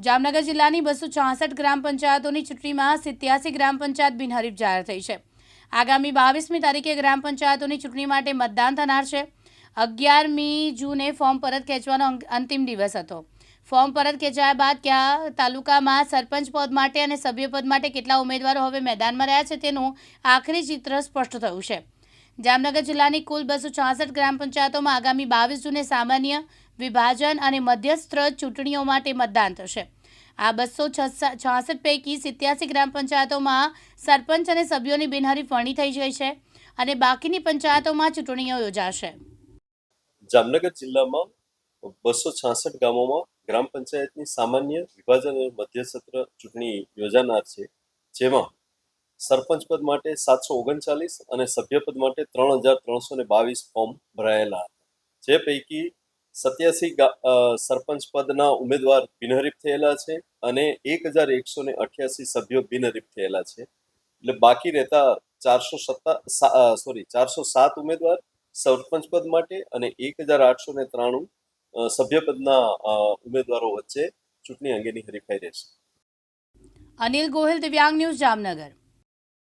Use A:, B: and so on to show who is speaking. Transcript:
A: જામનગર જિલ્લાની 266 ગ્રામ પંચાયતોની ચૂંટણીમાં 87 ગ્રામ પંચાયત બિનહરીફ જાહેર થઈ છે. આગામી 22મી તારીખે ગ્રામ પંચાયતોની ચૂંટણી માટે મતદાન થનાર છે. 11મી જૂને ફોર્મ પરત ખેંચવાનો અંતિમ દિવસ હતો. ફોર્મ પરત ખેંચાયા બાદ કયા તાલુકામાં સરપંચ પદ માટે અને સભ્યપદ માટે કેટલા ઉમેદવારો હવે મેદાનમાં રહ્યા છે તેનું આખરી ચિત્ર સ્પષ્ટ થયું છે. જામનગર જિલ્લાની કુલ 266 ગ્રામ પંચાયતોમાં આગામી 22 જૂને સામાન્ય, વિભાજન અને મધ્યસ્થ ચૂંટણીઓ માટે મતદાન થશે. આ 266 પૈકી 87 ગ્રામ પંચાયતોમાં સરપંચ અને સભ્યોની બિનહરીફ વરણી થઈ ગઈ છે અને બાકીની પંચાયતોમાં ચૂંટણીઓ યોજાશે.
B: જામનગર જિલ્લામાં 266 ગામોમાં ગ્રામ પંચાયતની સામાન્ય, વિભાજન અને મધ્યસત્ર ચૂંટણી યોજાનાર છે, જેમાં સરપંચ પદ માટે 739 અને સભ્યપદ માટે 3322 ફોર્મ ભરાયેલા હતા. જે પૈકી 87 સરપંચ પદના ઉમેદવાર બિનહરીફ થયેલા છે અને 1188 સભ્યો બિનહરીફ થયેલા છે. એટલે બાકી રહેતા 407 ઉમેદવાર સરપંચ પદ માટે અને 1893 સભ્યપદના ઉમેદવારો વચ્ચે ચૂંટણી અંગેની હરીફાઈ રહેશે.
A: અનિલ ગોહિલ, દિવ્યાંગ ન્યૂઝ, જામનગર.